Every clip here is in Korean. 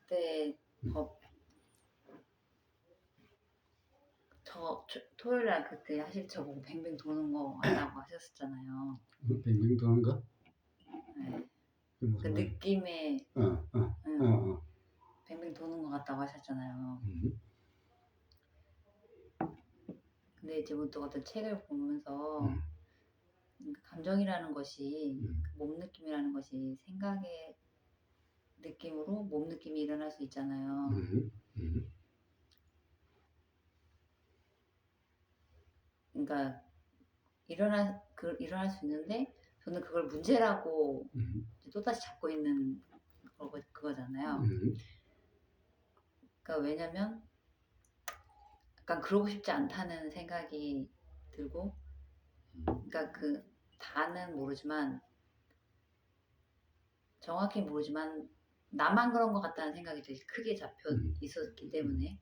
그때 법 토요일 날 그때 하실 저보고 뱅뱅 도는 거 같다고 하셨었잖아요. 뱅뱅 도는 거? 네. 그게 그 무슨 말? 느낌에 어. 뱅뱅 도는 거 같다고 하셨잖아요. 근데 이제 또 어떤 책을 보면서 감정이라는 것이 그 몸 느낌이라는 것이 생각의 느낌으로 몸 느낌이 일어날 수 있잖아요. 그러니까 일어날 수 있는데 저는 그걸 문제라고 또다시 잡고 있는 그거잖아요. 그러니까 왜냐면 약간 그러고 싶지 않다는 생각이 들고, 그러니까 그 다는 모르지만 정확히 모르지만 나만 그런 것 같다는 생각이 되게 크게 잡혀 있었기 때문에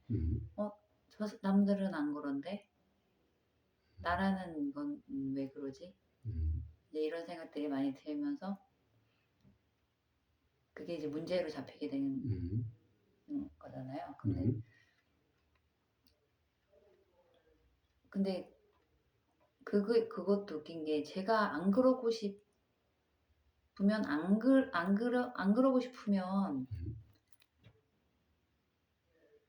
저 남들은 안 그런데 나라는 건 왜 그러지? 이제 이런 생각들이 많이 들면서 그게 이제 문제로 잡히게 되는 거잖아요. 근데 그것도 웃긴 게 제가 안 그러고 싶으면 안 그러고 싶으면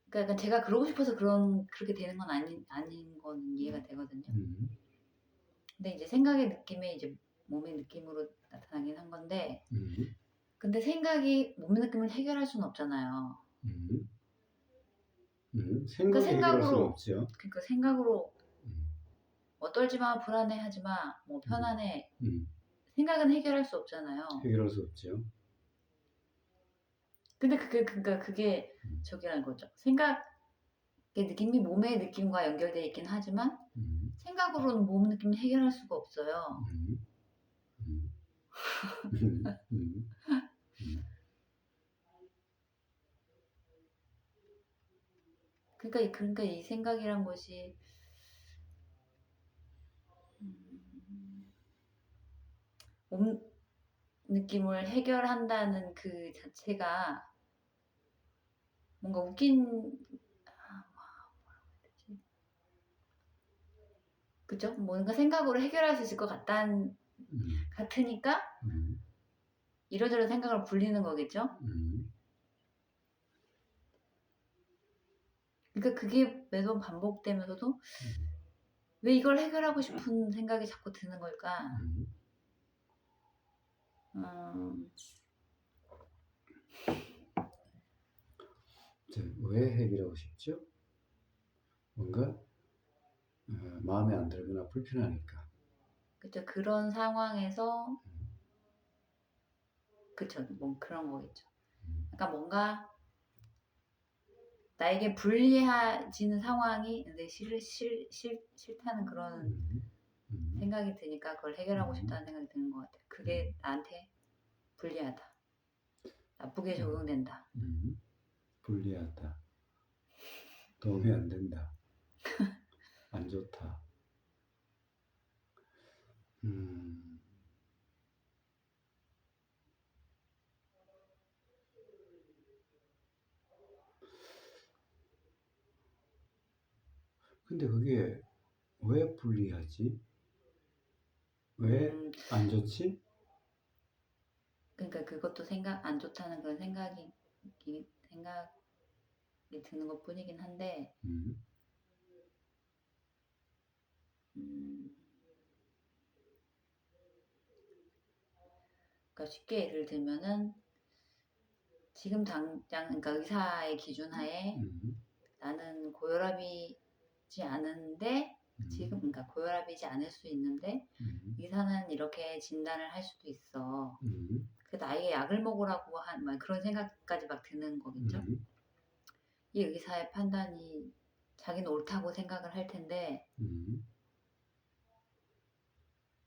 그러니까 제가 그러고 싶어서 그렇게 되는 건 아닌 건 이해가 되거든요. 근데 이제 생각의 느낌에 이제 몸의 느낌으로 나타나긴 한 건데, 근데 생각이 몸의 느낌을 해결할 수는 없잖아요. 그러니까 생각이 해결할 수는 없죠. 그러니까 생각으로 떨지 마, 불안해하지 마, 뭐 편안해. 생각은 해결할 수 없잖아요. 해결할 수 없죠. 근데 그게 저기라는 거죠. 생각의 느낌이 몸의 느낌과 연결되어 있긴 하지만 생각으로는 몸 느낌을 해결할 수가 없어요. 그러니까 이 생각이란 것이 몸 느낌을 해결한다는 그 자체가 뭔가 그죠? 뭔가 생각으로 해결할 수 있을 것 같으니까 이러저러 생각을 굴리는 거겠죠? 그러니까 그게 매번 반복되면서도 왜 이걸 해결하고 싶은 생각이 자꾸 드는 걸까? 왜 해결하고 싶죠? 뭔가 마음에 안 들거나 불편하니까. 그죠? 그런 상황에서 그쵸? 뭐 그런 거겠죠. 그러니까 뭔가 나에게 불리해지는 상황이 근데 싫다는 그런 생각이 드니까 그걸 해결하고 싶다는 생각이 드는 것 같아요. 그게 나한테 불리하다. 나쁘게 적용된다. 불리하다. 도움이 안 된다. 안 좋다. 근데 그게 왜 불리하지? 왜 안 좋지? 그러니까 그것도 안 좋다는 그런 생각이 드는 것 뿐이긴 한데, 그러니까 쉽게 예를 들면은 지금 당장 그러니까 의사의 기준 하에 나는 고혈압이지 않은데 그러니까 고혈압이지 않을 수 있는데 의사는 이렇게 진단을 할 수도 있어. 그래서 아예 약을 먹으라고 막 그런 생각까지 막 드는 거겠죠. 이 의사의 판단이 자기는 옳다고 생각을 할 텐데,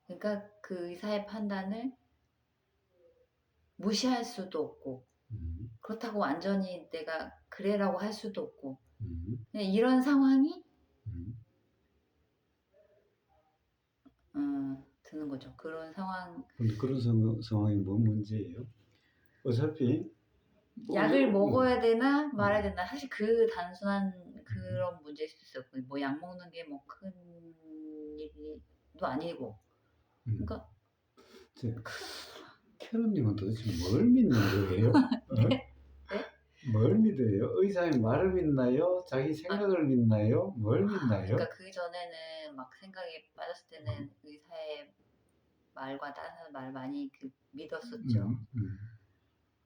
그러니까 그 의사의 판단을 무시할 수도 없고 그렇다고 완전히 내가 그래라고 할 수도 없고 그냥 이런 상황이 드는 거죠. 그런 상황. 근데 그런 상황이 뭐 문제예요? 어차피 약을 먹어야 되나 말아야 음. 되나 사실 그 단순한 그런 문제일 수 있어요. 뭐 약 먹는 게 뭐 큰 일도 아니고. 음. 그러니까 이제 큰 캐럿님은 도대체 뭘 믿는 거예요? 어? 네? 네? 뭘 믿어요? 의사의 말을 믿나요? 자기 아 생각을 믿나요? 뭘 그러니까 믿나요? 그전에는 막 생각에 빠졌을 때는 의사의 말과 다른 사람 말 많이 믿었었죠. 음, 음.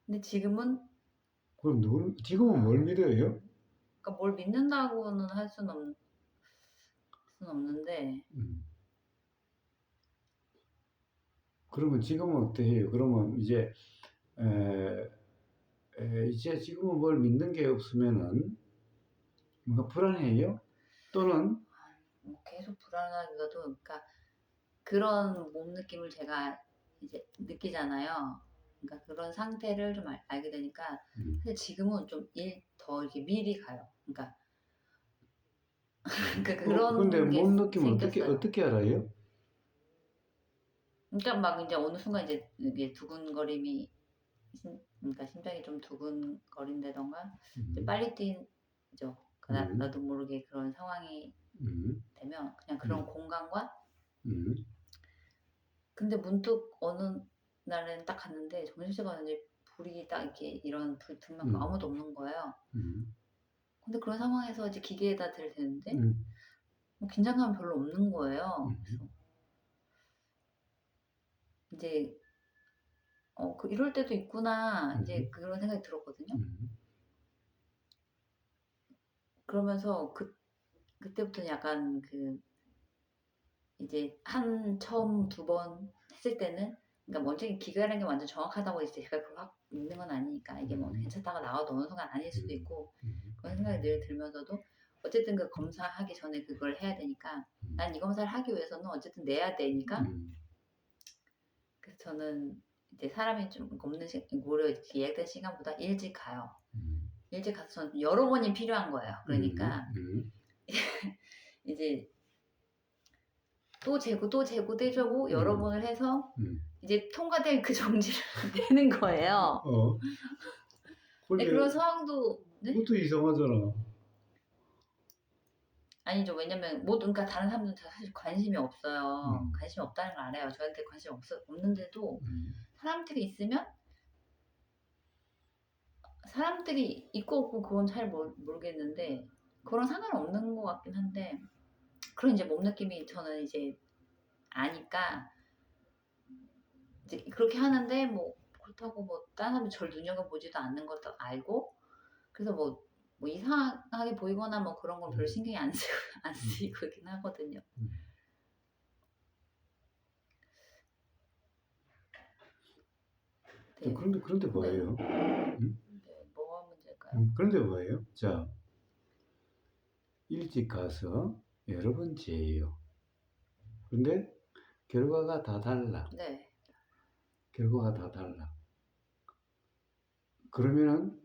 근데 지금은 그럼 지금은 뭘 믿어요? 그러니까 뭘 믿는다고는 할 수는 없는데 음. 그러면 지금은 어때요? 그러면 에, 이제 지금은 뭘 믿는 게 없으면은 뭔가 불안해요? 또는 뭐 계속 불안하기가도 그러니까 그런 몸 느낌을 제가 이제 느끼잖아요. 그러니까 그런 상태를 좀 알게 되니까 음. 사실 지금은 좀 더 이렇게 미리 가요. 그러니까 그러니까 근데 그런 게 몸 느낌을 생겼어요. 어떻게 알아요? 그러니까 막 이제 어느 순간 이제 이게 두근거림이 그러니까 심장이 좀 두근거린다던가 이제 음, 빨리 뛰죠. 그러니까 음, 나도 모르게 그런 상황이 음, 되면 그냥 그런 음, 공간과 음, 근데 문득 어느 날은 딱 갔는데 정신줄 알았는데 불이 딱 이렇게 이런 불 등막 음, 아무도 없는 거예요. 음, 근데 그런 상황에서 이제 기계에다 대는데 음, 뭐 긴장감이 별로 없는 거예요. 음, 그래서 이제 이럴 때도 있구나 이제 음, 그런 생각이 들었거든요. 음, 그러면서 그때부터는 약간 이제 처음 두 번 했을 때는 그러니까 먼저 기계라는 게 완전 정확하다고 이제 제가 그걸 확 믿는 건 아니니까 이게 뭐 음, 괜찮다가 나와도 어느 순간 아닐 수도 음, 있고 음, 그런 생각이 늘 들면서도 어쨌든 그 검사하기 전에 그걸 해야 되니까 음, 난 이 검사를 하기 위해서는 어쨌든 내야 되니까 음, 그래서 저는 이제 사람이 좀 없는 오히려 이렇게 예약된 시간보다 일찍 가요. 음, 일찍 가서 저는 여러 번이 필요한 거예요. 음, 그러니까 음, 이제 또 재고 또 재고 떼주고 여러 음, 번을 해서 음. 이제 통과된 그 정지를 내는 거예요. 어, 근데 근데 그런 상황도 네? 그것도 이상하잖아. 아니죠. 왜냐면 그러니까 다른 사람들은 다 사실 관심이 없어요. 음, 관심이 없다는 걸 알아요. 저한테 관심이 없는데도 음, 사람들이 있으면 사람들이 있고 없고 그건 잘 모르겠는데 그거랑 상관없는 것 같긴 한데 그런 이제 몸 느낌이 저는 이제 아니까 이제 그렇게 하는데 뭐 그렇다고 뭐 다른 사람이 절 눈여겨보지도 않는 것도 알고 그래서 뭐 이상하게 보이거나 뭐 그런 건 별로 음, 신경이 안 쓰고 안 음, 쓰이고 있긴 하거든요. 음. 자, 네. 그런데 네. 뭐예요? 음? 네. 뭐가 문제일까요? 그런데 뭐예요? 자, 일찍 가서 여러 번 재요. 근데 결과가 다 달라. 네. 결과가 다 달라. 그러면은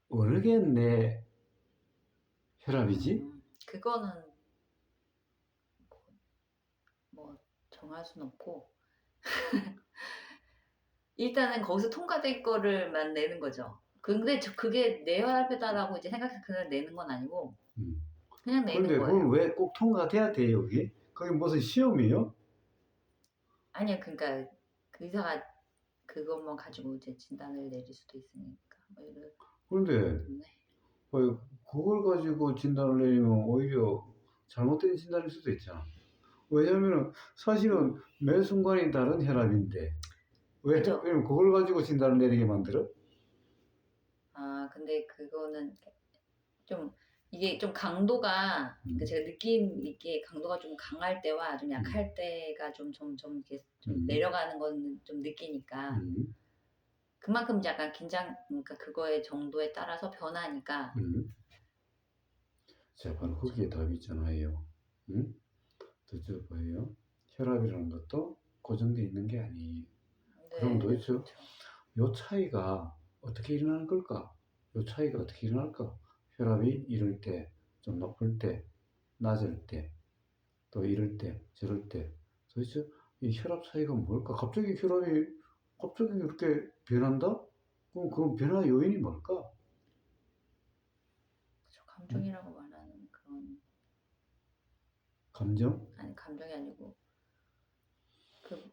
어느 게 내 혈압이지? 그거는 뭐 정할 수는 없고 일단은 거기서 통과될 거를만 내는 거죠. 근데 그게 내 혈압이다라고 이제 생각해서 그날 내는 건 아니고 음. 그냥 내는 그런데 그건 거예요. 왜 꼭 통과돼야 돼요, 그게? 그게 무슨 시험이에요? 아니요. 그러니까 그 의사가 그것만 가지고 이제 진단을 내릴 수도 있으니까 뭐 이런 그런데 때문에 그걸 가지고 진단을 내리면 오히려 잘못된 진단일 수도 있잖아. 왜냐면은 사실은 매 순간이 다른 혈압인데 그죠? 왜냐면 그걸 가지고 진단을 내리게 만들어? 아 근데 그거는 좀 이게 좀 강도가 그 음, 제가 느낌 있게 강도가 좀 강할 때와 좀 음, 약할 때가 좀 점점 이렇게 좀 음, 내려가는 건 좀 느끼니까 음, 그만큼 약간 그러니까 그거의 정도에 따라서 변하니까 음. 자, 바로 그렇죠. 거기에 답이 있잖아요. 응? 도대체 뭐예요? 혈압이라는 것도 고정되어 있는 게 아니에요. 그럼 네, 네, 도대체 그렇죠. 요 차이가 어떻게 일어나는 걸까? 요 차이가 어떻게 일어날까? 혈압이 이럴 때, 좀 높을 때, 낮을 때, 또 이럴 때, 저럴 때. 도대체 이 혈압 차이가 뭘까? 갑자기 혈압이 갑자기 이렇게 변한다? 그럼 그 변화 요인이 뭘까? 감정이라고 말하는 그런 감정? 아니 감정이 아니고 그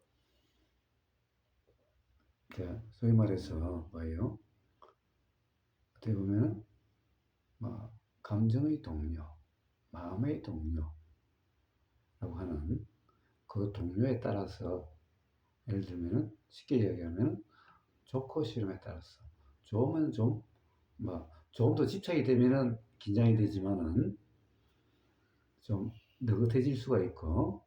자, 소위 말해서 뭐예요? 어떻게 보면 뭐 감정의 동료, 마음의 동료라고 하는 그 동료에 따라서 예를 들면은 쉽게 이야기하면 좋고 싫음에 따라서 좋으면 좀 뭐 조금 더 집착이 되면은 긴장이 되지만은 좀 느긋해질 수가 있고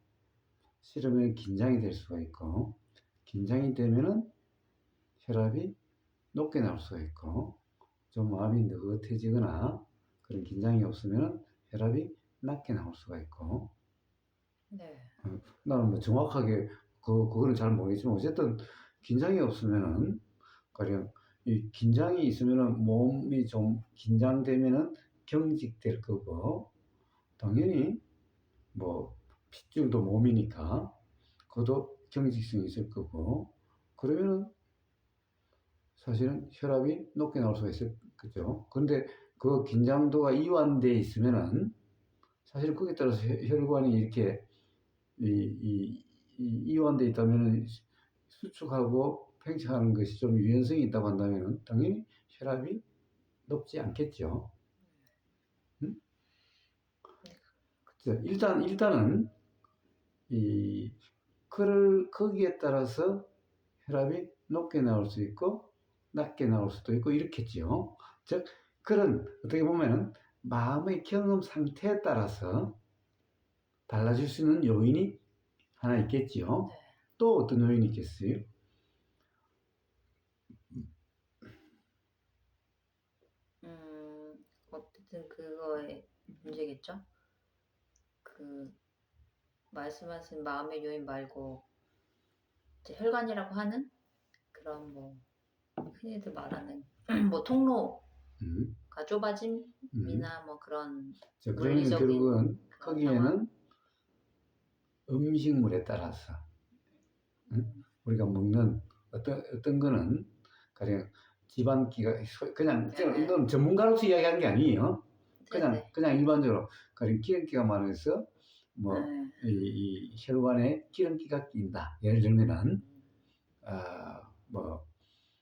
싫으면 긴장이 될 수가 있고 긴장이 되면은 혈압이 높게 나올 수가 있고 좀 마음이 느긋해지거나 그런 긴장이 없으면 혈압이 낮게 나올 수가 있고 네. 나는 뭐 정확하게 그거는 잘 모르겠지만 어쨌든 긴장이 없으면은 가령 이 긴장이 있으면은 몸이 좀 긴장되면은 경직될 거고 당연히 뭐 핏줄도 몸이니까 그것도 경직성이 있을 거고 그러면은 사실은 혈압이 높게 나올 수가 있을 거죠. 그런데 그 긴장도가 이완돼 있으면은 사실 거기에 따라서 혈관이 이렇게 이완돼 있다면은 수축하고 팽창하는 것이 좀 유연성이 있다고 한다면은 당연히 혈압이 높지 않겠죠. 음? 일단은 이 거기에 따라서 혈압이 높게 나올 수 있고 낮게 나올 수도 있고 이렇겠지요. 즉 그런 어떻게 보면은 마음의 경험 상태에 따라서 달라질 수 있는 요인이 하나 있겠지요. 네. 또 어떤 요인이 있겠어요? 어쨌든 그거의 문제겠죠. 그 말씀하신 마음의 요인 말고 이제 혈관이라고 하는 그런 뭐 흔히들 말하는 뭐 통로가 음, 음. 좁아짐이나 뭐 그런 자, 그러면 물리적인 결국은 그런 상황. 거기에는 음식물에 따라서 우리가 먹는 어떤 거는 가령 집안기가 그냥 네. 이건 전문가로서 이야기하는 게 아니에요. 네네. 그냥 일반적으로 가령 기름기가 많아서 뭐 네. 이 혈관에 기름기가 낀다. 예를 들면은 뭐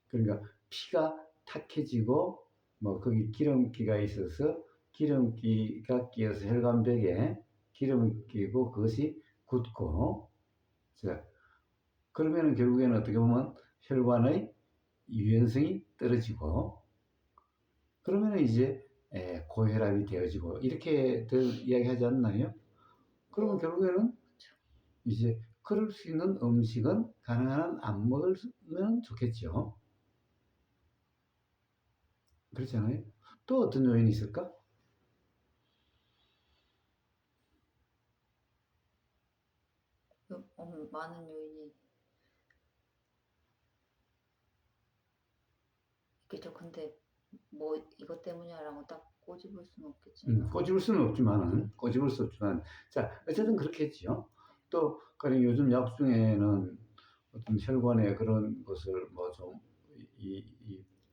그러니까 피가 탁해지고 뭐 거기 기름기가 있어서 기름기가 끼어서 혈관벽에 기름이 끼고 그것이 굳고 자 그러면은 결국에는 어떻게 보면 혈관의 유연성이 떨어지고 그러면은 이제 고혈압이 되어지고 이렇게들 이야기하지 않나요? 그러면 뭐 결국에는 이제 그럴 수 있는 음식은 가능한 한 안 먹으면 좋겠죠. 그렇지 않아요? 또 어떤 요인이 있을까? 많은 요인이 있겠죠. 근데 뭐 이것 때문이야라고 딱 꼬집을 수는 없겠지만. 꼬집을 수 없지만, 자, 어쨌든 그렇겠지요. 또, 가령 요즘 약 중에는 어떤 혈관에 그런 것을 뭐 좀,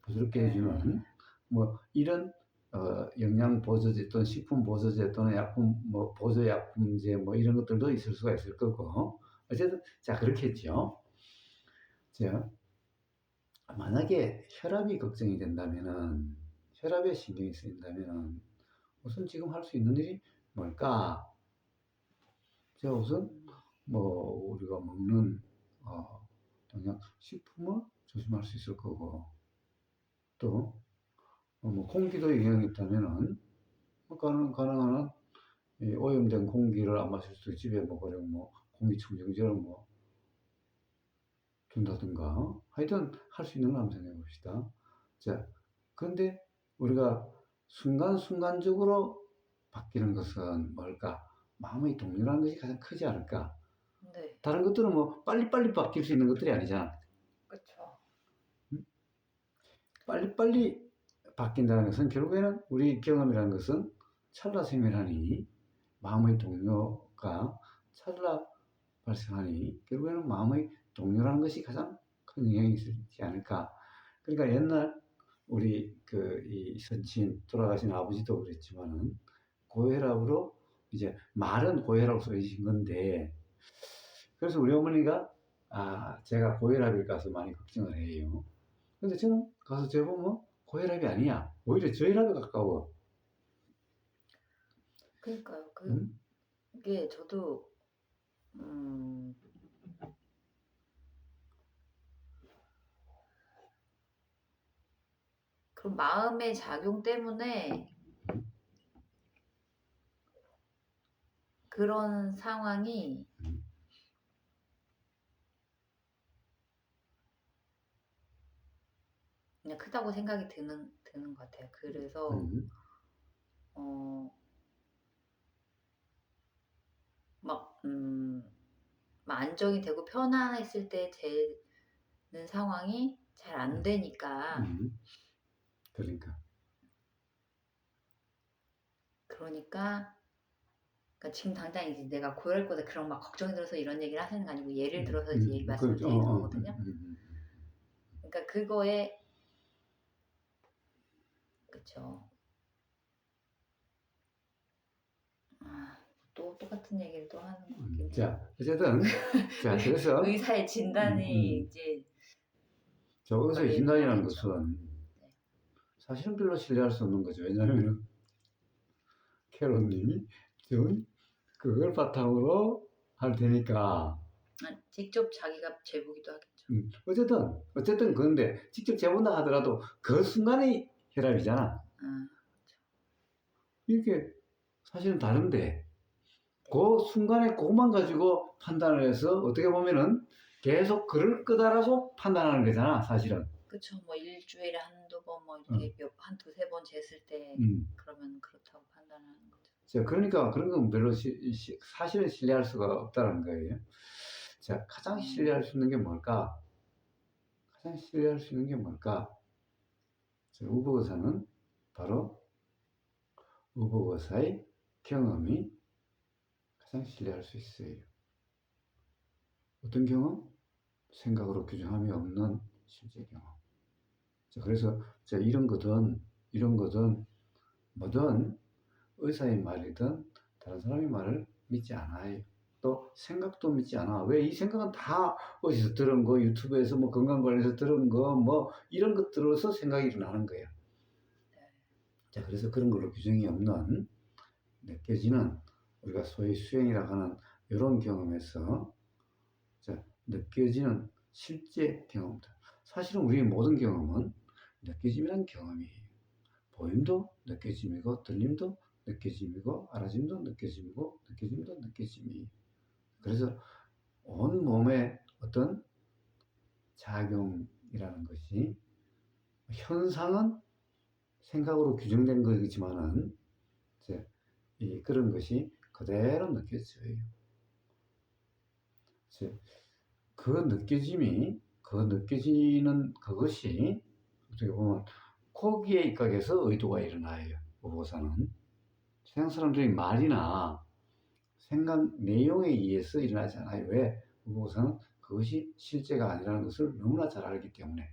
부드럽게 네. 해주는, 뭐, 이런, 영양 보조제 또는 식품 보조제 또는 약품, 뭐, 보조약품제 뭐 이런 것들도 있을 수가 있을 거고, 어쨌든, 자, 그렇겠죠. 자, 만약에 혈압이 걱정이 된다면은, 혈압에 신경이 쓰인다면은, 우선 지금 할 수 있는 일이 뭘까? 자, 우선 뭐 우리가 먹는 그냥 식품을 조심할 수 있을 거고 또 뭐 공기도 영향이 있다면은 뭐 가능한 한 오염된 공기를 안 마실 수 있고 집에 뭐 그냥 뭐 공기청정기를 뭐 둔다든가 하여튼 할 수 있는 거 한번 생각해 봅시다. 자, 그런데 우리가 순간순간적으로 바뀌는 것은 뭘까? 마음의 동요라는 것이 가장 크지 않을까? 네. 다른 것들은 뭐 빨리빨리 바뀔 수 있는 것들이 아니잖아. 그렇죠. 응? 빨리빨리 바뀐다는 것은 결국에는 우리 경험이라는 것은 찰나생멸하니 마음의 동요가 찰나 발생하니 결국에는 마음의 동요라는 것이 가장 큰 영향이 있지 않을까. 그러니까 옛날 우리 이 선친 돌아가신 아버지도 그랬지만은 고혈압으로 이제 말은 고혈압으로 쏘이신 건데 그래서 우리 어머니가 제가 고혈압일까 해서 많이 걱정을 해요. 근데 저는 가서 재보면 고혈압이 아니야. 오히려 저혈압에 가까워. 그러니까요. 응? 그게 저도 그런 마음의 작용 때문에 그런 상황이 그냥 크다고 생각이 드는 것 같아요. 그래서 막 안정이 되고 편안했을 때 되는 상황이 잘 안 되니까 그러니까 지금 당장 이제 내가 고혈 거다 그런 막 걱정이 들어서 이런 얘기를 하시는 거 아니고 예를 들어서 이제 말씀을 그렇죠. 드리는 거거든요. 그러니까 그거에 그쵸. 또 똑같은 얘기를 또 하는 것 같긴 해요. 자, 어쨌든 그래서 의사의 진단이 이제 저 의사의 예를 진단이라는 들겠죠. 것은 사실은 별로 신뢰할 수 없는 거죠. 왜냐하면 캐롯님이 그걸 바탕으로 할 테니까. 직접 자기가 재보기도 하겠죠. 어쨌든 그런데 직접 재본다 하더라도 그 순간의 혈압이잖아. 이렇게 사실은 다른데 그 순간에 그것만 가지고 판단을 해서 어떻게 보면은 계속 그럴 거다라고 판단하는 거잖아, 사실은. 그쵸. 뭐 일주일에 한두 번 뭐 이렇게 한 두세 번 쟀을 때 그러면 그렇다고 판단하는 거죠. 자, 그러니까 그런 건 별로 사실은 신뢰할 수가 없다는 거예요. 자, 가장 신뢰할 수 있는 게 뭘까? 가장 신뢰할 수 있는 게 뭘까? 우복 의사는 바로 우복 의사의 경험이 가장 신뢰할 수 있어요. 어떤 경험? 생각으로 규정함이 없는 실제 경험. 자, 그래서 이런 거든 뭐든 의사의 말이든 다른 사람의 말을 믿지 않아요. 또 생각도 믿지 않아. 왜? 이 생각은 다 어디서 들은 거, 유튜브에서 뭐 건강관리에서 들은 거, 뭐 이런 것들로서 생각이 일어나는 거야. 자, 그래서 그런 걸로 규정이 없는 느껴지는 우리가 소위 수행이라고 하는 이런 경험에서 느껴지는 실제 경험들. 사실은 우리의 모든 경험은 느껴짐이란 경험이에요. 보임도 느껴짐이고 들림도 느껴짐이고 알아짐도 느껴짐이고 느껴짐도 느껴짐이에요. 그래서 온 몸의 어떤 작용이라는 것이 현상은 생각으로 규정된 거지만은 그런 것이 그대로 느껴져요. 그 느껴지는 그것이 어떻게 보면 거기에 입각해서 의도가 일어나요. 우보사는 세상 사람들이 말이나 생각 내용에 의해서 일어나지 않아요. 왜? 우보사는 그것이 실제가 아니라는 것을 너무나 잘 알기 때문에.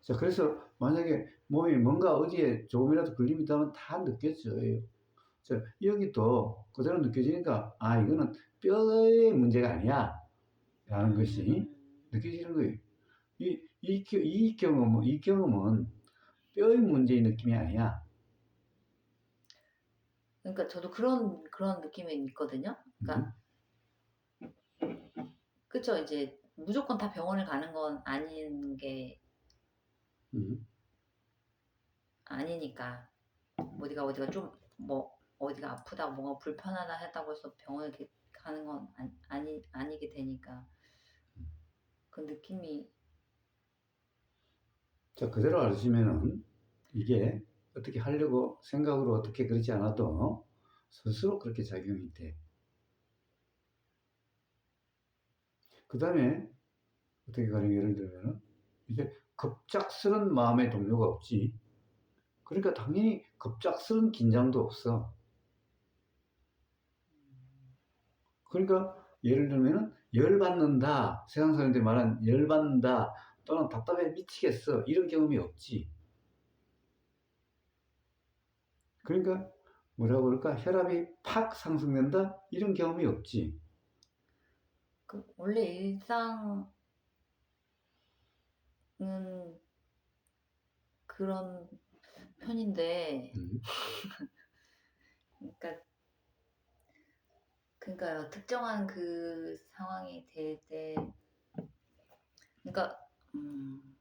자, 그래서 만약에 몸이 뭔가 어디에 조금이라도 걸림이 있다면 다 느껴져요. 자, 여기도 그대로 느껴지니까 이거는 뼈의 문제가 아니야 라는 것이 느껴지는 거예요. 이 경험은 뼈의 문제의 느낌이 아니야. 그러니까 저도 그런 느낌이 있거든요. 그러니까 그쵸. 이제 무조건 다 병원을 가는 건 아닌 게 아니니까 어디가 좀 뭐 어디가 아프다 뭐가 불편하다 했다고 해서 병원에 가는 건 아니게 되니까 그 느낌이 자, 그대로 알으시면은 이게 어떻게 하려고 생각으로 어떻게 그러지 않아도 스스로 그렇게 작용이 돼. 그 다음에 어떻게 가령 예를 들면은 이제 급작스런 마음의 동요가 없지. 그러니까 당연히 급작스런 긴장도 없어. 그러니까 예를 들면은 열받는다. 세상 사람들이 말하는 열받는다. 또는 답답해 미치겠어 이런 경험이 없지. 그러니까 뭐라고 그럴까? 혈압이 팍 상승된다 이런 경험이 없지. 원래 일상은 그런 편인데, 음. 그러니까 특정한 그 상황이 될 때, 그러니까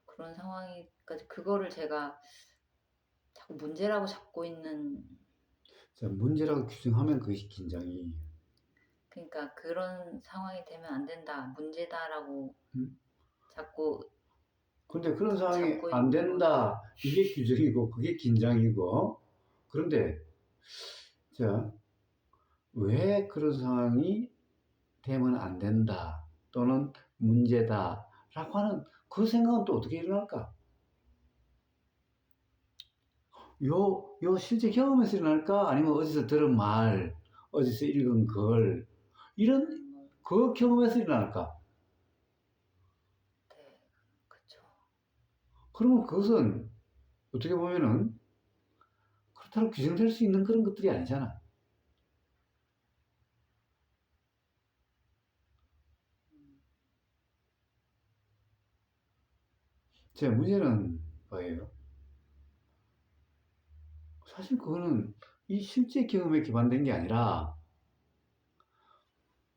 그런 상황이까지 그거를 제가 자꾸 문제라고 잡고 있는. 자, 문제라고 규정하면 그것이 긴장이. 그러니까 그런 상황이 되면 안 된다, 문제다라고 음. 자꾸 근데 그런 상황이 잡고 안 있는 거. 된다 이게 규정이고 그게 긴장이고. 그런데 자, 왜 그런 상황이 되면 안 된다 또는 문제다 라고 하는 그 생각은 또 어떻게 일어날까? 요 실제 경험에서 일어날까? 아니면 어디서 들은 말, 어디서 읽은 글 이런 그 경험에서 일어날까? 네, 그쵸. 그러면 그것은 어떻게 보면은 그렇다고 규정될 수 있는 그런 것들이 아니잖아. 제 문제는 뭐예요? 사실 그거는 이 실제 경험에 기반된 게 아니라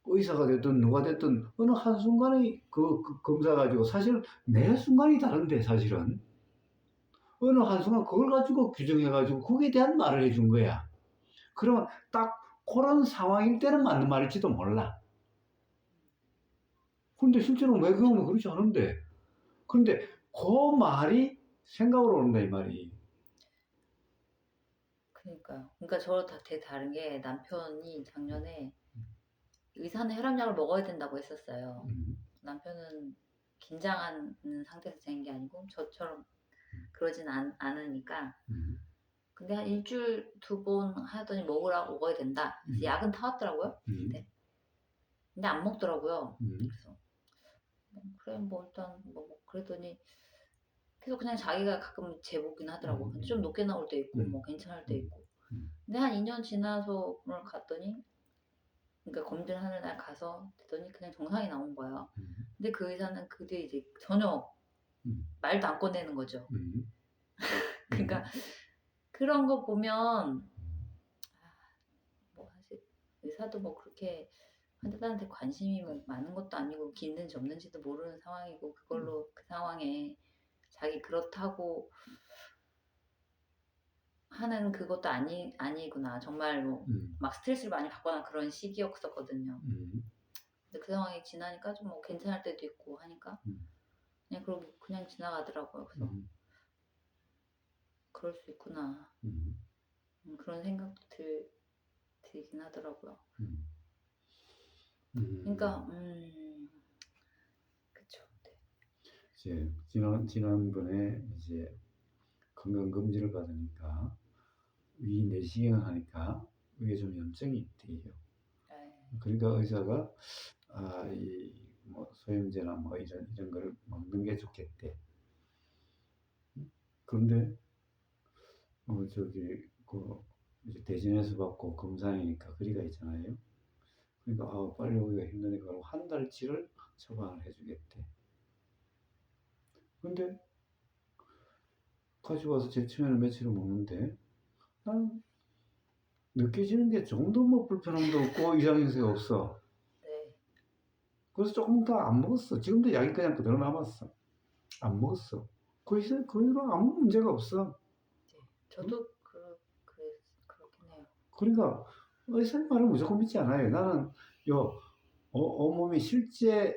의사가 됐든 누가 됐든 어느 한순간에 그 검사 가지고 사실 매 순간이 다른데 사실은 어느 한순간 그걸 가지고 규정해 가지고 거기에 대한 말을 해준 거야. 그러면 딱 그런 상황일 때는 맞는 말일지도 몰라. 근데 실제로 내 경우는 그렇지 않은데. 근데 그 말이 생각으로 온다 이 말이. 그러니까요. 그러니까 저랑 되게 다른 게, 남편이 작년에 의사는 혈압약을 먹어야 된다고 했었어요. 음, 남편은 긴장하는 상태에서 잰 게 아니고 저처럼 그러진 않으니까. 음, 근데 한 일주일 2번 하더니 먹어야 된다. 그래서 음, 약은 타왔더라고요. 음, 근데 안 먹더라고요. 음, 그래서 그래 뭐 일단 뭐 그랬더니 계속 그냥 자기가 가끔 재보긴 하더라고. 근데 좀 높게 나올 때 있고 뭐 괜찮을 때 음, 있고. 음, 근데 한 2년 지나서를 갔더니, 그러니까 검진하는 날 가서 했더니 그냥 정상이 나온 거예요. 음, 근데 그 의사는 그 뒤에 이제 전혀 음, 말도 안 꺼내는 거죠. 음, 그러니까 그런 거 보면, 뭐 사실 의사도 뭐 그렇게 환자들한테 관심이 뭐 많은 것도 아니고 있는지 없는지도 모르는 상황이고, 그걸로 그 상황에 자기 그렇다고 하는 그것도 아니구나. 정말 뭐 음, 막 스트레스를 많이 받거나 그런 시기였었거든요. 음, 근데 그 상황이 지나니까 좀 뭐 괜찮을 때도 있고 하니까 음, 그냥 그러고 그냥 지나가더라고요. 그래서 음, 그럴 수 있구나. 음, 그런 생각도 들긴 하더라고요. 음, 그러니까 음. 그쵸. 네. 이제 지난번에 이제 건강검진을 받으니까 위 내시경을 하니까 위에 좀 염증이 있대요. 네. 그러니까 의사가 이 뭐 소염제나 뭐 이런 거를 먹는 게 좋겠대. 그런데 저기 그 이제 대진에서 받고 검사니까 거리가 있잖아요. 그러니까 빨리 오기가 힘드니까 그럼 한 달치를 처방을 해주겠대. 근데 가지고 와서 제치면을 며칠을 먹는데 난 느껴지는 게 조금도 뭐 불편함도 없고 이상 행세가 없어. 네. 그래서 조금 더 안 먹었어. 지금도 약이 그냥 그대로 남았어. 안 먹었어. 그 이후로 아무 문제가 없어. 네. 응? 저도 그렇긴 해요. 그러니까 의사의 말을 무조건 믿지 않아요. 나는 온몸이 실제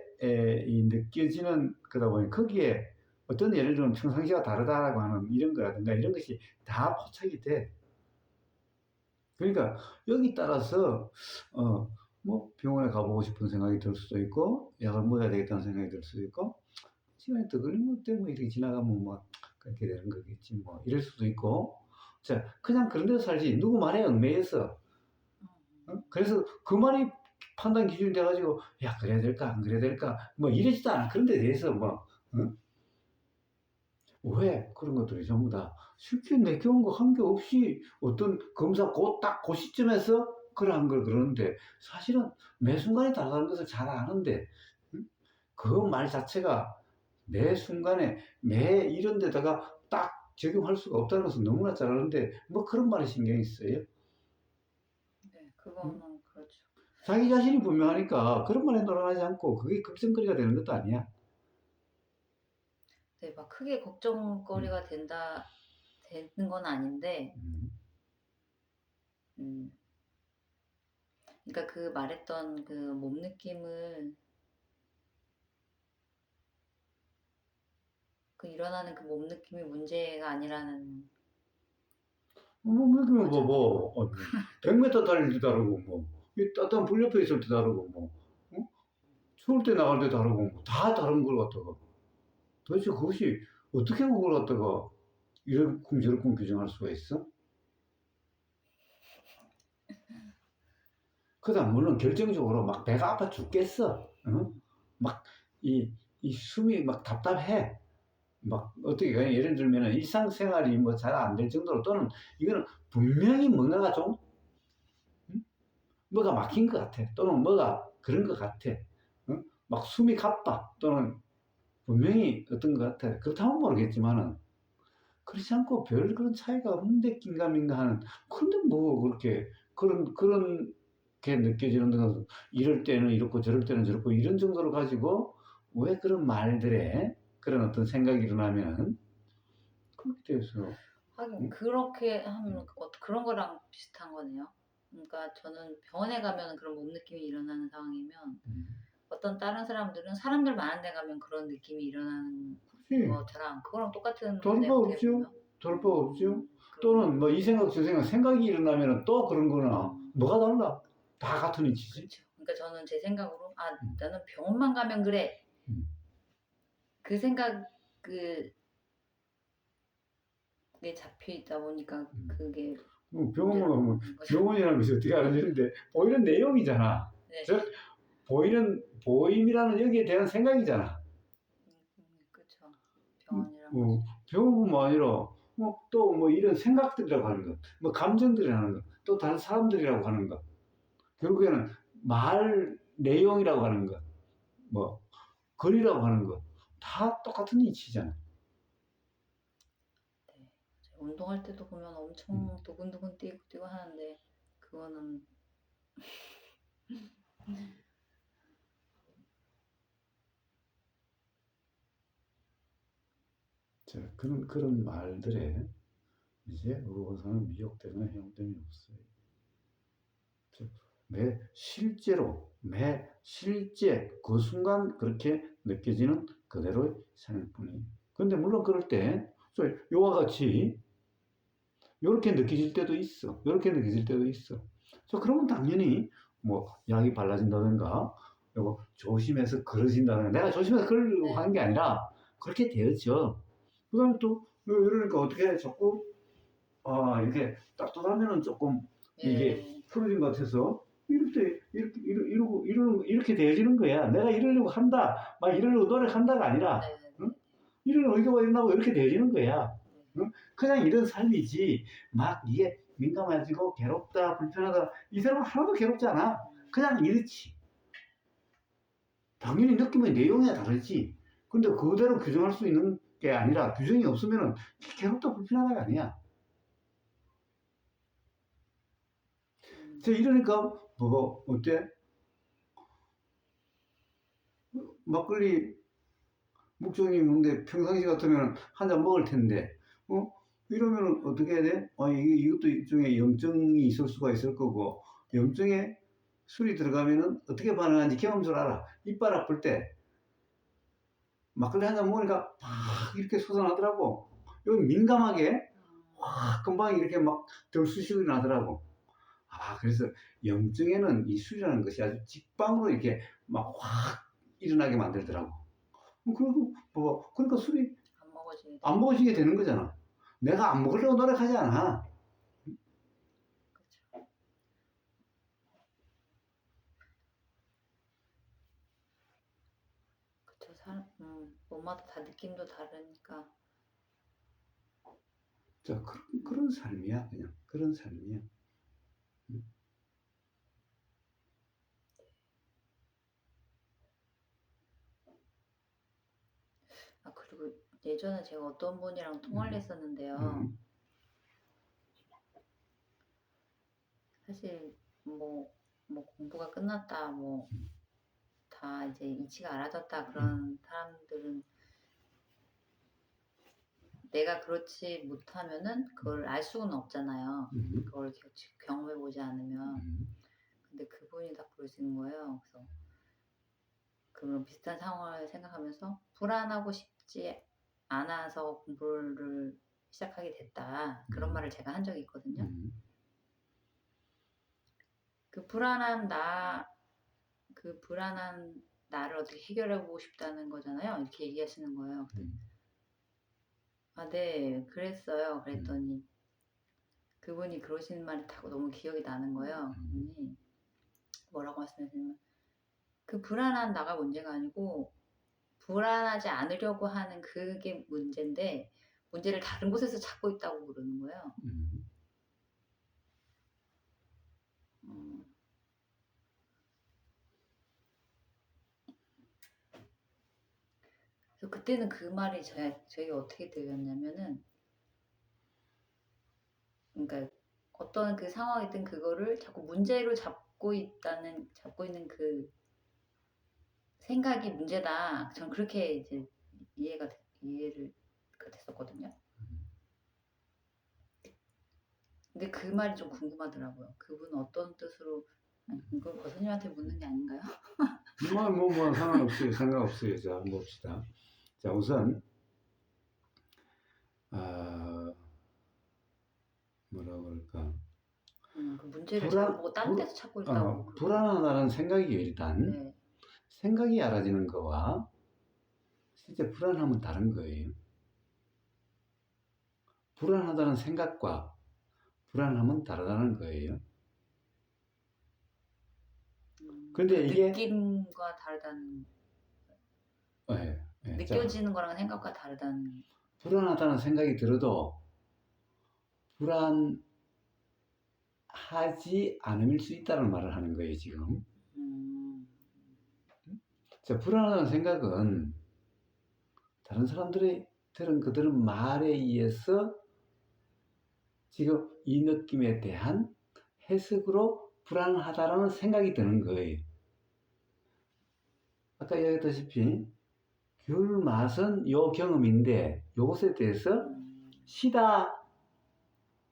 이 느껴지는 거다 보니 거기에 어떤 예를 들면 평상시가 다르다라고 하는 이런 거라든가 이런 것이 다 포착이 돼. 그러니까 여기 따라서 뭐 병원에 가보고 싶은 생각이 들 수도 있고 약을 먹어야 되겠다는 생각이 들 수도 있고 시간이 더 걸리면 어때 뭐 이렇게 지나가면 뭐 그렇게 되는 거겠지 뭐 이럴 수도 있고 자 그냥 그런 데서 살지 누구 말에 얽매여서 그래서 그 말이 판단 기준이 돼가지고 야 그래야 될까 안 그래야 될까 뭐 이러지도 않아 그런 데 대해서 뭐 어? 왜 그런 것들이 전부 다 쉽게 내겨온 거 한 게 없이 어떤 검사 그 시점에서 그러한 걸 그러는데 사실은 매 순간이 다르다는 것을 잘 아는데 그 말 자체가 매 순간에 매 이런 데다가 딱 적용할 수가 없다는 것은 너무나 잘 아는데 뭐 그런 말에 신경이 써요? 네, 응? 그거는 그렇죠. 자기 자신이 분명하니까 그런 말에 놀아나지 않고 그게 걱정거리가 되는 것도 아니야. 네, 막 크게 음, 걱정거리가 되는 건 아닌데, 음. 음, 그러니까 그 말했던 그 몸 느낌을, 그 일어나는 그 몸 느낌이 문제가 아니라는 그러면 거잖아요. 100m 달릴 때 다르고 이 따뜻한 불 옆에 있을 때 다르고 어? 추울 때 나갈 때 다르고 다 다른 걸 갖다가 도대체 그것이 어떻게 그걸 갖다가 이렇쿵 저렇쿵 규정할 수가 있어? 그다음 물론 결정적으로 막 배가 아파 죽겠어. 어? 막 이 숨이 막 답답해. 막 어떻게 예를 들면 일상생활이 뭐 잘 안 될 정도로 또는 이거는 분명히 뭔가가 좀 음? 뭐가 막힌 것 같아. 또는 뭐가 그런 것 같아. 어? 막 숨이 가빠. 또는 분명히 어떤 것 같아. 그렇다면 모르겠지만은 그렇지 않고 별 그런 차이가 없는데 긴가민가 하는 근데 뭐 그렇게 그런 게 느껴지는 것은 이럴 때는 이렇고 저럴 때는 저렇고 이런 정도로 가지고 왜 그런 말들에 그런 어떤 생각이 일어나면 그렇게 돼서 하긴 음, 그렇게 하면 음, 그런 거랑 비슷한 거네요. 그러니까 저는 병원에 가면은 그런 몸 느낌이 일어나는 상황이면, 음. 어떤 다른 사람들은 사람들 많은 데 가면 그런 느낌이 일어나는 그렇지. 것처럼 그거랑 똑같은 다를 건데, 바 어떻게 없죠. 보면. 다를 바 없죠. 그러네요. 또는 뭐 이 생각 저 생각이 일어나면 또 그런 거나 음. 뭐가 달라? 다 같은 이치지. 그쵸. 그러니까 저는 제 생각으로 '아, 음, 나는 병원만 가면 그래.' 음, 그 생각에 잡혀 있다 보니까 음. 그게 병원만 문제라고 가면 보는 거죠. 병원이라는 것이 어떻게 알아지는데 보이는 내용이잖아. 네. 즉 보임이라는 여기에 대한 생각이잖아. 그쵸. 음, 병원이란 것이. 병원뿐만 아니라 또 뭐 이런 생각들이라고 하는 것, 뭐 감정들이라는 것, 또 다른 사람들이라고 하는 것, 결국에는 말 내용이라고 하는 것, 뭐 글이라고 하는 것, 다 똑같은 이치잖아. 네. 운동할 때도 보면 음. 엄청 두근두근 뛰고 하는데, 그거는 자, 그런 말들에 이제 의사는 미혹되거나 해용됨이 없어요. 즉, 매 실제 그 순간 그렇게 느껴지는 그대로의 삶일 뿐이에요. 근데 물론 그럴 때, 요와 같이 요렇게 느껴질 때도 있어. 요렇게 느껴질 때도 있어. 그러면 당연히 뭐 약이 발라진다든가, 요거 조심해서 걸어진다든가, 내가 조심해서 걸으려고 네. 하는 게 아니라 그렇게 되었죠. 그 다음에 또, 이러니까 어떻게 자꾸, 이렇게 따뜻하면은 조금 이게 예. 풀어진 것 같아서 이럴 때 이렇게 되어지는 거야. 내가 이러려고 한다, 막 이러려고 노력한다가 아니라 응? 네네네. 이런 의도가 있나고 이렇게 되어지는 거야. 네. 응? 그냥 이런 삶이지 막 이게 민감해지고 괴롭다 불편하다 이 사람은 하나도 괴롭지 않아. 그냥 이렇지. 당연히 느낌의 내용이 다르지. 근데 그대로 규정할 수 있는 게 아니라 규정이 없으면은 괴롭다 불편하다가 아니야. 이러니까 뭐 어때? 막걸리 묵종이 먹는데 평상시 같으면 한 잔 먹을 텐데 이러면 어떻게 해야 돼? 이것도 일종의 염증이 있을 수가 있을 거고 염증에 술이 들어가면은 어떻게 반응하는지 경험줄 알아. 이빨 아플 때 막걸리 한 잔 먹으니까 막 이렇게 솟아나더라고. 여기 민감하게 확 금방 이렇게 막 덜쑤시고 나더라고. 그래서 염증에는 이 술이라는 것이 아주 직방으로 이렇게 막 확 일어나게 만들더라고. 그리고 그러니까 술이 안 먹어지게 안 되는 먹어지게 거죠. 되는 거잖아. 내가 안 먹으려고 노력하지 않아. 그쵸. 그쵸. 몸마다 다 느낌도 다르니까. 자, 그런 삶이야. 그냥 그런 삶이야. 아, 그리고 예전에 제가 어떤 분이랑 통화를 했었는데요. 음. 사실 뭐 공부가 끝났다, 뭐 다 이제 이치가 알아졌다 그런 사람들은 내가 그렇지 못하면은 그걸 알 수는 없잖아요. 음. 그걸 경험해 보지 않으면. 음. 근데 그분이 다 그러시는 거예요. 그래서 그런 비슷한 상황을 생각하면서 불안하고 싶지 않아서 공부를 시작하게 됐다. 그런 말을 제가 한 적이 있거든요. 그 불안한 나를 어떻게 해결해 보고 싶다는 거잖아요. 이렇게 얘기하시는 거예요. 아, 네, 그랬어요. 그랬더니 그분이 그러시는 말이 다 너무 기억이 나는 거예요. 그분이 뭐라고 말씀하시냐면 그 불안한 나가 문제가 아니고 불안하지 않으려고 하는 그게 문제인데 문제를 다른 곳에서 찾고 있다고 그러는 거예요. 음. 그래서 그때는 그 말이 저에게 어떻게 들렸냐면은, 그러니까 어떤 그 상황이든 그거를 자꾸 문제로 잡고 있는 그 생각이 문제다. 전 그렇게 이제 이해가 됐었거든요. 근데 그 말이 좀 궁금하더라고요. 그분은 어떤 뜻으로, 이건 거선님한테 묻는 게 아닌가요? 상관없어요. 상관없어요. 자, 한번 봅시다. 자, 우선, 뭐라 그럴까. 그 문제를 잡아보고 다른 데서 찾고 있다고. 불안하다는 생각이 일단, 네. 생각이 알아지는 거와 실제 불안함은 다른 거예요. 불안하다는 생각과 불안함은 다르다는 거예요. 근데 이게 느낌과 다르다는, 느껴지는 거랑 생각과 다르다는. 불안하다는 생각이 들어도 불안하지 않을 수 있다는 말을 하는 거예요, 지금. 자, 불안하다는 생각은 다른 사람들이 들은 그들은 말에 의해서 지금 이 느낌에 대한 해석으로 불안하다라는 생각이 드는 거예요. 아까 이야기했다시피 귤 맛은 요 경험인데 요것에 대해서 시다,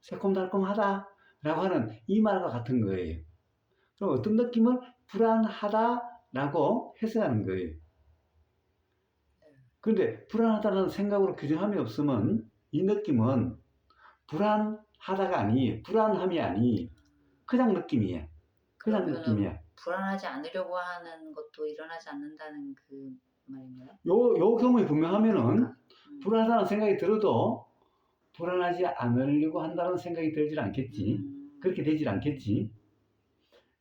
새콤달콤하다 라고 하는 이 말과 같은 거예요. 그럼 어떤 느낌을 불안하다라고 해석하는 거예요. 그런데 불안하다는 생각으로 규정함이 없으면 이 느낌은 불안하다가 아니, 불안함이 아니, 그냥 느낌이야. 그냥 느낌이야. 불안하지 않으려고 하는 것도 일어나지 않는다는 그 말인가요? 요 경험이 분명하면은 불안하다는 생각이 들어도 불안하지 않으려고 한다는 생각이 들질 않겠지. 그렇게 되질 않겠지.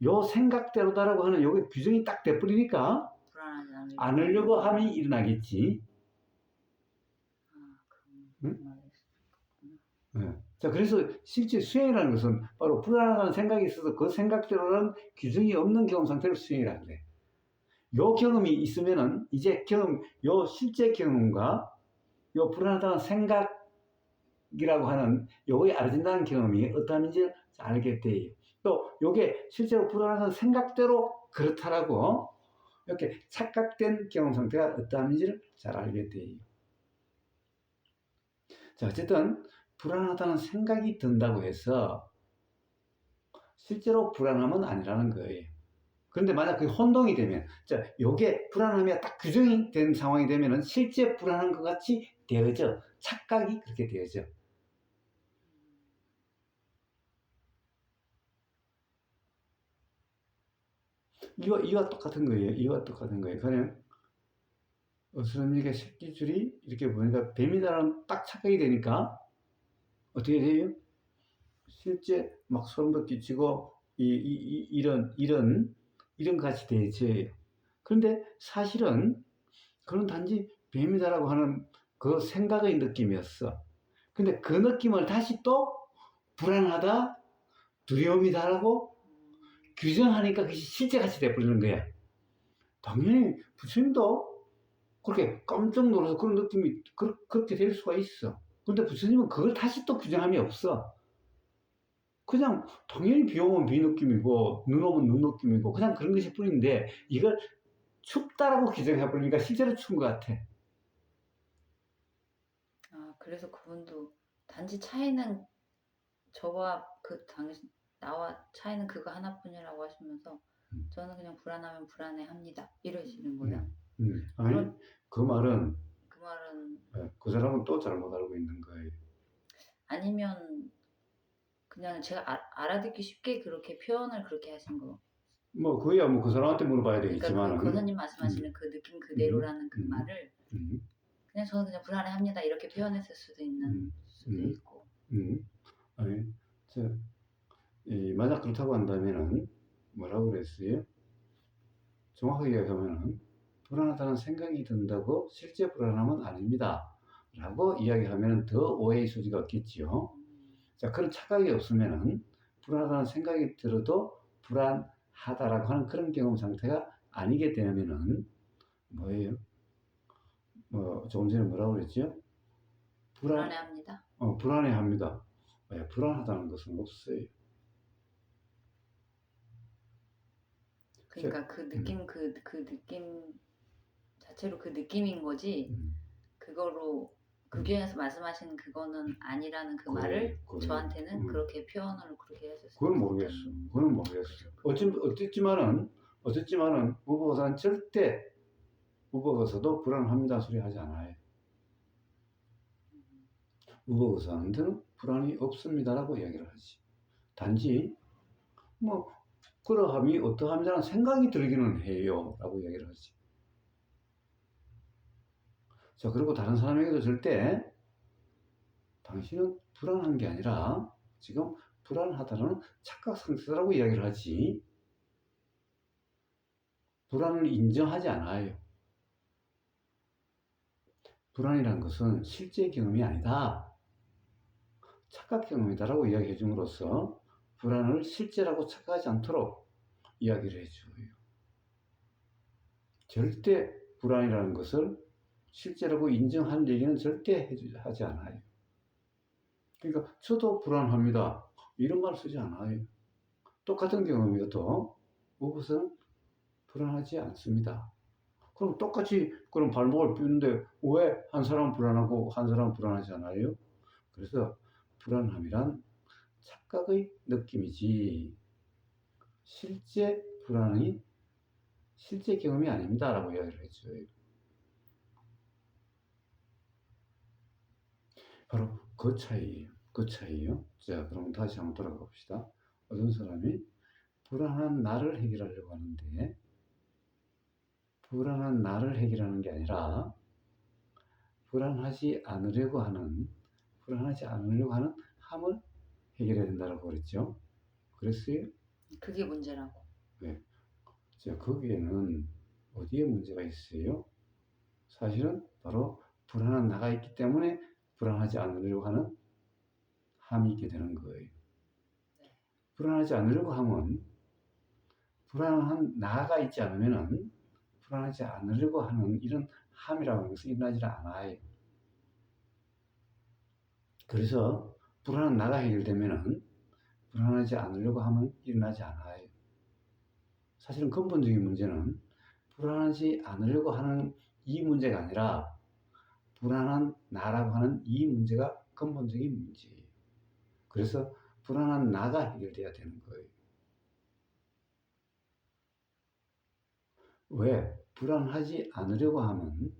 요 생각대로다라고 하는 요게 규정이 딱 돼버리니까 불안하지 않으려고 함이 일어나겠지. 응? 네. 자, 그래서 실제 수행이라는 것은 바로 불안하다는 생각이 있어서 그 생각대로는 규정이 없는 경험 상태를 수행이라 그래. 요 경험이 있으면은 이제 요 실제 경험과 요 불안하다는 생각이라고 하는 요거에 알아진다는 경험이 어떠한지 알게 돼요. 또 요게 실제로 불안하다는 생각대로 그렇다라고 이렇게 착각된 경험 상태가 어떠한지를 잘 알게 돼요. 자, 어쨌든 불안하다는 생각이 든다고 해서 실제로 불안함은 아니라는 거예요. 그런데 만약 그게 혼동이 되면, 자, 요게 불안함이 딱 규정이 된 상황이 되면은 실제 불안한 것 같이 되어져. 착각이 그렇게 되어져. 이와 똑같은 거예요. 이와 똑같은 거예요. 그냥 어스름이가 새끼줄이 이렇게 보니까 뱀이다라는 딱 착각이 되니까 어떻게 돼요? 실제 막 소름도 끼치고 이런 것 같이 되어져요. 그런데 사실은 그건 단지 뱀이다라고 하는 그 생각의 느낌이었어. 근데 그 느낌을 다시 또 불안하다, 두려움이다라고 규정하니까 그것이 실제같이 돼버리는 거야. 당연히 부처님도 그렇게 깜짝 놀라서 그런 느낌이 그렇게 될 수가 있어. 근데 부처님은 그걸 다시 또 규정함이 없어. 그냥 당연히 비 오면 비 느낌이고 눈 오면 눈 느낌이고 그냥 그런 것일 뿐인데 이걸 춥다라고 규정해버리니까 실제로 추운 것 같아. 아, 그래서 그분도 단지 차이는 저와 나와 차이는 그거 하나뿐이라고 하시면서 저는 그냥 불안하면 불안해합니다 이러시는 거예요. 아니 그 말은 그 사람은 또 잘못 알고 있는 거예요. 아니면 그냥 제가 알아듣기 쉽게 그렇게 표현을 그렇게 하신 거. 뭐 그야 뭐 그 사람한테 물어봐야 그러니까 되겠지만 그 고선님 말씀하시는 그 느낌 그대로라는 그 말을 그냥 저는 그냥 불안해합니다 이렇게 표현했을 수도 있는 수도 있고. 아니 만약 그렇다고 한다면은 뭐라고 그랬어요? 정확하게 이야기하면은 불안하다는 생각이 든다고 실제 불안함은 아닙니다 라고 이야기하면 더 오해의 소지가 없겠지요. 자, 그런 착각이 없으면은 불안하다는 생각이 들어도 불안하다라고 하는 그런 경험 상태가 아니게 되면은 뭐예요? 조금 전에 뭐라고 그랬죠? 불안해합니다. 불안해합니다. 왜? 불안하다는 것은 없어요. 그러니까 그 느낌 그 느낌 자체로 그 느낌인 거지. 그거로 그 교회에서 말씀하시는 그거는 아니라는 그 말을 저한테는 그렇게 표현을 그렇게 하셨어요. 그건 모르겠어. 그건 모르겠어. 어쨌지만은 무보고사는 절대 무보고사도 불안합니다 소리 하지 않아요. 무보고사한테는 불안이 없습니다라고 이야기를 하지. 단지 뭐 그러함이 어떠함이라는 생각이 들기는 해요 라고 이야기를 하지. 자, 그리고 다른 사람에게도 절대 당신은 불안한 게 아니라 지금 불안하다는 착각 상태라고 이야기를 하지 불안을 인정하지 않아요. 불안이라는 것은 실제 경험이 아니다. 착각 경험이다라고 이야기해 줌으로써 불안을 실제라고 착각하지 않도록 이야기를 해줘요. 절대 불안이라는 것을 실제라고 인정할 얘기는 절대 하지 않아요. 그러니까 저도 불안합니다. 이런 말 쓰지 않아요. 똑같은 경험이어도 무엇은 불안하지 않습니다. 그럼 똑같이 그럼 발목을 삐는데 왜 한 사람은 불안하고 한 사람은 불안하지 않아요? 그래서 불안함이란 착각의 느낌이지 실제 불안이 실제 경험이 아닙니다 라고 이야기를 해줘요. 바로 그 차이예요. 그 차이요. 자, 그럼 다시 한번 돌아가 봅시다. 어떤 사람이 불안한 나를 해결하려고 하는데 불안한 나를 해결하는 게 아니라 불안하지 않으려고 하는 함을 해결해야 된다고 그랬죠. 그랬어요? 그게 문제라고. 네. 자, 거기에는 어디에 문제가 있어요? 사실은 바로 불안한 나가 있기 때문에 불안하지 않으려고 하는 함이 있게 되는 거예요. 불안하지 않으려고 하면 불안한 나가 있지 않으면은 불안하지 않으려고 하는 이런 함이라고 하는 것은 일어나지 않아요. 그래서 불안한 나가 해결되면은 불안하지 않으려고 하면 일어나지 않아요. 사실은 근본적인 문제는 불안하지 않으려고 하는 이 문제가 아니라 불안한 나라고 하는 이 문제가 근본적인 문제예요. 그래서 불안한 나가 해결돼야 되는 거예요. 왜? 불안하지 않으려고 하면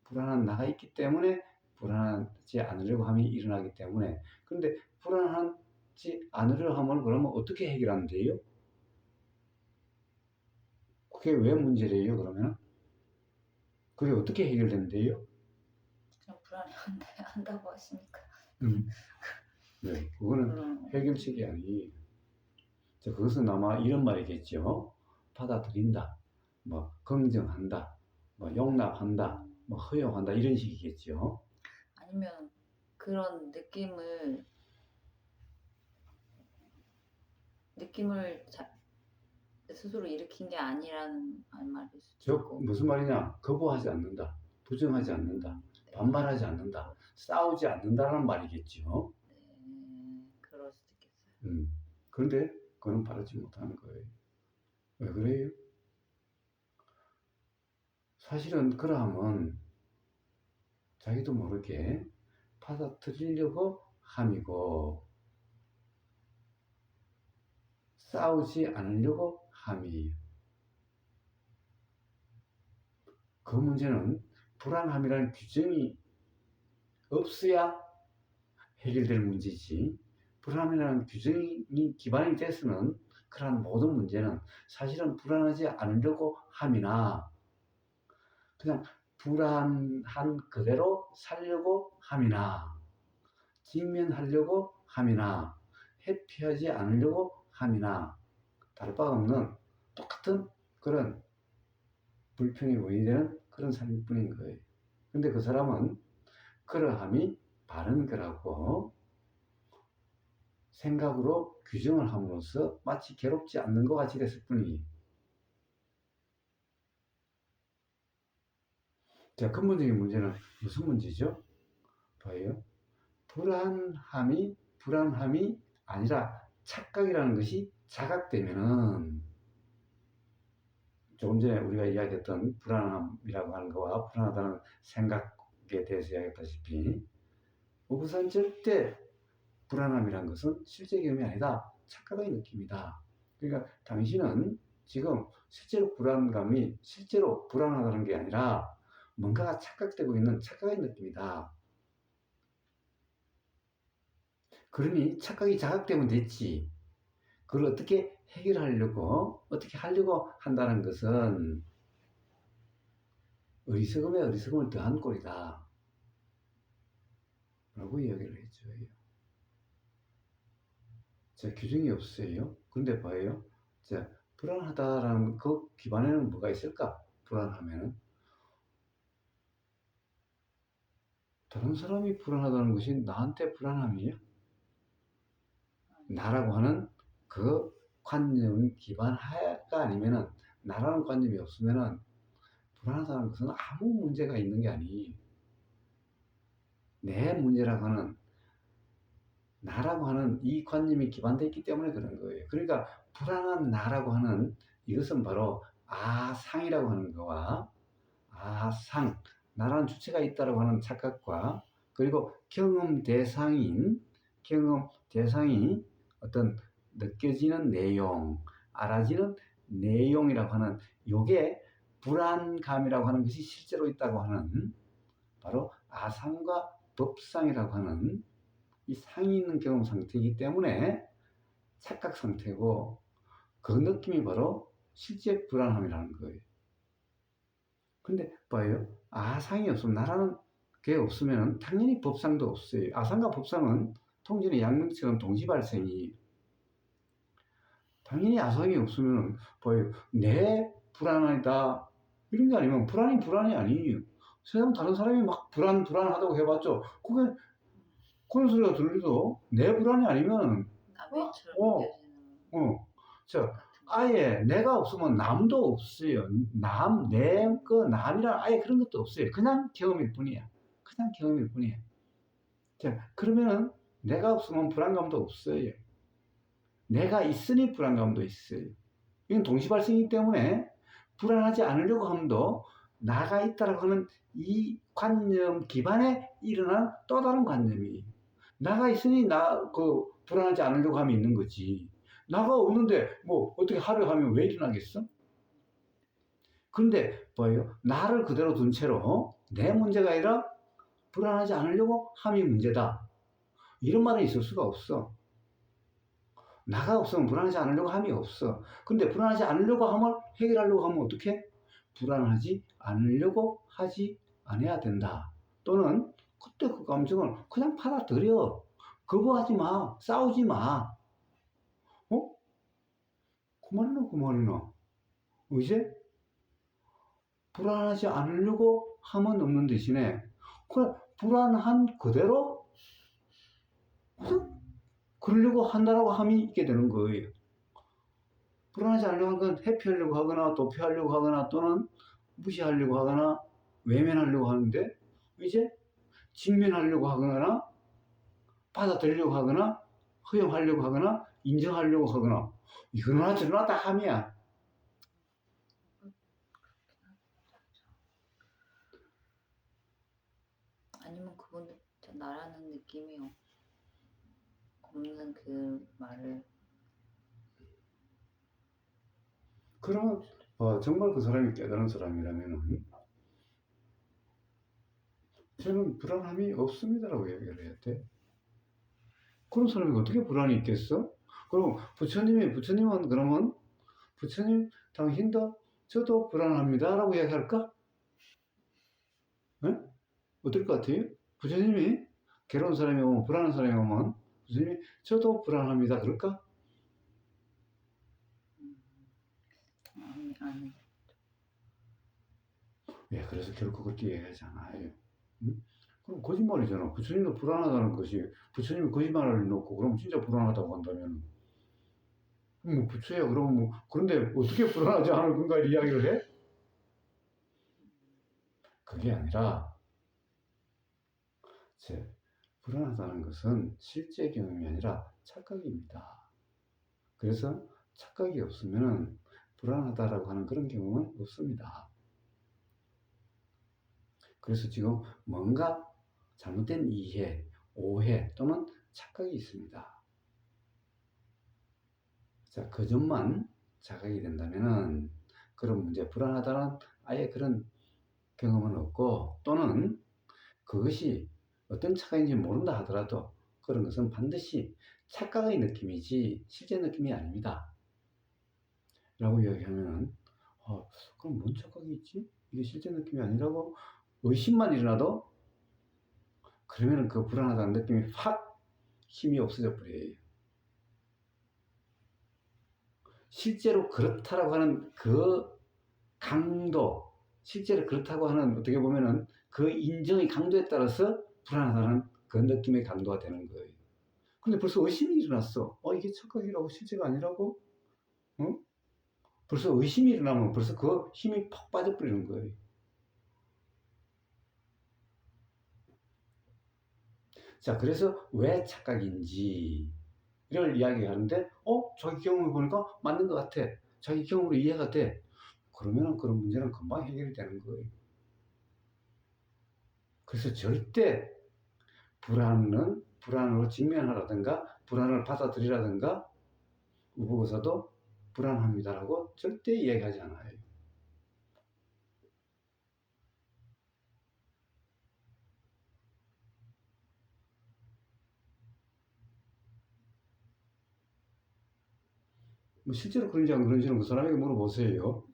불안한 나가 있기 때문에 불안하지 않으려고 함이 일어나기 때문에 그런데 불안하지 않으려고 하면 그러면 어떻게 해결하는데요? 그게 왜 문제래요 그러면? 그게 어떻게 해결된대요? 그냥 불안해한다고 하시니까. 네, 그거는 해결책이 아니에요. 자, 그것은 아마 이런 말이겠죠. 받아들인다, 뭐 긍정한다, 뭐 용납한다, 뭐 허용한다 이런 식이겠죠. 아니면 그런 느낌을 스스로 일으킨 게 아니라는 말일 수도 있고. 무슨 말이냐? 거부하지 않는다. 부정하지 않는다. 네. 반말하지 않는다. 싸우지 않는다는 말이겠죠. 네, 그럴 수도 있겠어요. 그런데 그건 바르지 못하는 거예요. 왜 그래요? 사실은 그러하면 자기도 모르게 받아들이려고 함이고 싸우지 않으려고 함이에요. 그 문제는 불안함이라는 규정이 없어야 해결될 문제지, 불안이라는 규정이 기반이 돼서는 그러한 모든 문제는 사실은 불안하지 않으려고 함이나 그냥 불안한 그대로 살려고 함이나 직면하려고 함이나 회피하지 않으려고 함이나 다를 바가 없는 똑같은 그런 불평이 원인되는 그런 삶일 뿐인 거예요. 근데 그 사람은 그러함이 바른 거라고 생각으로 규정을 함으로써 마치 괴롭지 않는 것 같이 됐을 뿐이에요. 자, 근본적인 문제는 무슨 문제죠? 봐요. 불안함이 아니라 착각이라는 것이 자각되면은 조금 전에 우리가 이야기했던 불안함이라고 하는 거와 불안하다는 생각에 대해서 이야기했다시피 우선 절대 불안함이란 것은 실제 경험이 아니다. 착각의 느낌이다. 그러니까 당신은 지금 실제로 불안감이 실제로 불안하다는 게 아니라 뭔가가 착각되고 있는 착각의 느낌이다. 그러니 착각이 자각되면 됐지. 그걸 어떻게 해결하려고, 어떻게 하려고 한다는 것은 어리석음에 어리석음을 더한 꼴이다. 라고 이야기를 해줘요. 자, 규정이 없어요. 근데 봐요. 자, 불안하다라는 그 기반에는 뭐가 있을까? 불안하면은. 다른 사람이 불안하다는 것이 나한테 불안함이에요? 나라고 하는 그 관념 기반하가 아니면은, 나라는 관념이 없으면은 불안하다는 것은 아무 문제가 있는 게 아니에요. 내 문제라고 하는, 나라고 하는 이 관념이 기반되어 있기 때문에 그런 거예요. 그러니까 불안한 나라고 하는 이것은 바로 아상이라고 하는 거와 아상, 나라는 주체가 있다고 하는 착각과 그리고 경험 대상이 어떤 느껴지는 내용, 알아지는 내용이라고 하는 요게 불안감이라고 하는 것이 실제로 있다고 하는 바로 아상과 법상이라고 하는 이 상이 있는 경험 상태이기 때문에 착각 상태고 그 느낌이 바로 실제 불안함이라는 거예요. 근데 봐요. 아상이 없으면 나라는 게 없으면 당연히 법상도 없어요. 아상과 법상은 통전의 양명처럼 동시 발생이. 당연히 아상이 없으면 봐요. 내 불안하다 이런 게 아니면 불안이 아니에요. 세상 다른 사람이 막 불안하다고 해봤죠. 그게 그런 소리가 들려도 내 불안이 아니면 남의처럼 느껴지는 자, 아예 내가 없으면 남도 없어요. 남이란 아예 그런 것도 없어요. 그냥 경험일 뿐이야. 그냥 경험일 뿐이야. 자, 그러면은 내가 없으면 불안감도 없어요. 내가 있으니 불안감도 있어요. 이건 동시발생이기 때문에 불안하지 않으려고 함도 나가 있다라고 하는 이 관념 기반에 일어난 또 다른 관념이 나가 있으니 불안하지 않으려고 함이 있는 거지. 나가 없는데 뭐 어떻게 하려 하면 왜 일어나겠어? 그런데 뭐예요? 나를 그대로 둔 채로 내 문제가 아니라 불안하지 않으려고 함이 문제다. 이런 말은 있을 수가 없어. 나가 없으면 불안하지 않으려고 함이 없어. 근데 불안하지 않으려고 함을 해결하려고 하면 어떻게? 불안하지 않으려고 하지 않아야 된다. 또는 그때 그 감정을 그냥 받아들여. 거부하지 마. 싸우지 마. 그만이나. 이제 불안하지 않으려고 함은 없는 대신에 그냥 불안한 그대로 그러려고 한다라고 함이 있게 되는 거예요. 불안하지 않으려고 하는 건 회피하려고 하거나 도피하려고 하거나 또는 무시하려고 하거나 외면하려고 하는데 이제 직면하려고 하거나 받아들이려고 하거나 허용하려고 하거나 인정하려고 하거나 이거나 저거나 다 함이야. 아니면 그분들 나라는 느낌이 없는 그 말을. 그러면 정말 그 사람이 깨달은 사람이라면 저는 불안함이 없습니다라고 얘기를 해야 돼. 그런 사람이 어떻게 불안이 있겠어? 그럼 부처님은 그러면 부처님 당신도 저도 불안합니다라고 얘기할까? 네? 어떨 것 같아요? 부처님이 괴로운 사람이 오면 불안한 사람이 오면 부처님이 저도 불안합니다 그럴까? 아니. 예, 그래서 결코 그렇게 얘기하지 않아요. 응? 그럼 거짓말이잖아. 부처님도 불안하다는 것이 부처님이 거짓말을 놓고 그럼 진짜 불안하다고 한다면 뭐 부처야 그러면 뭐 그런데 어떻게 불안하지 않을 건가 이야기를 해? 그게 아니라 불안하다는 것은 실제 경험이 아니라 착각입니다. 그래서 착각이 없으면 불안하다라고 하는 그런 경험은 없습니다. 그래서 지금 뭔가 잘못된 이해, 오해 또는 착각이 있습니다. 자, 그 점만 자각이 된다면은 그런 문제, 불안하다는 아예 그런 경험은 없고 또는 그것이 어떤 착각인지 모른다 하더라도 그런 것은 반드시 착각의 느낌이지 실제 느낌이 아닙니다. 라고 이야기하면 그럼 뭔 착각이 있지? 이게 실제 느낌이 아니라고 의심만 일어나도 그러면 그 불안하다는 느낌이 확 힘이 없어져 버려요. 실제로 그렇다라고 하는 그 강도, 실제로 그렇다고 하는 어떻게 보면은 그 인정의 강도에 따라서 불안하다는 그 느낌의 강도가 되는 거예요. 근데 벌써 의심이 일어났어. 이게 착각이라고 실제가 아니라고? 어? 벌써 의심이 일어나면 벌써 그 힘이 팍 빠져버리는 거예요. 자, 그래서 왜 착각인지를 이야기하는데, 자기 경험을 보니까 맞는 것 같아. 자기 경험으로 이해가 돼. 그러면 그런 문제는 금방 해결이 되는 거예요. 그래서 절대 불안으로 직면하라든가, 불안을 받아들이라든가, 우보고서도 불안합니다라고 절대 이야기하지 않아요. 뭐 실제로 그런지 안 그런지는 그 사람에게 물어보세요.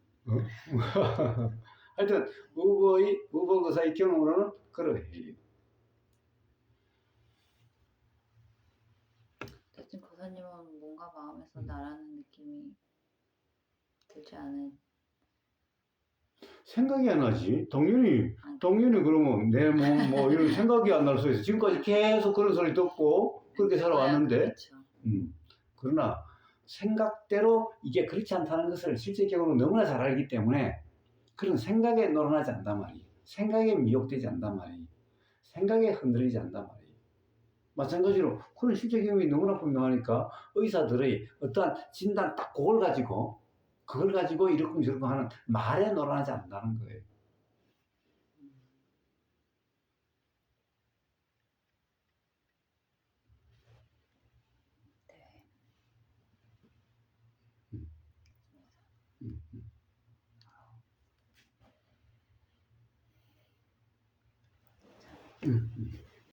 하여튼 우보거사의 경험으로는 그러해요. 대신 거사님은 뭔가 마음에서 나라는 느낌이 들지 않은. 생각이 안 나지. 당연히 그러면 내 몸 뭐 이런 생각이 안 날 수 있어. 지금까지 계속 그런 소리 듣고 그렇게 살아왔는데. 그렇죠. 그러나 생각대로 이게 그렇지 않다는 것을 실제적으로 너무나 잘 알기 때문에 그런 생각에 놀아나지 않단 말이에요. 생각에 미혹되지 않단 말이에요. 생각에 흔들리지 않단 말이에요. 마찬가지로 그런 실제 경험이 너무나 분명하니까 의사들의 어떠한 진단 딱 그걸 가지고 이렇게 저렇게 하는 말에 놀아나지 않는다는 거예요. 네.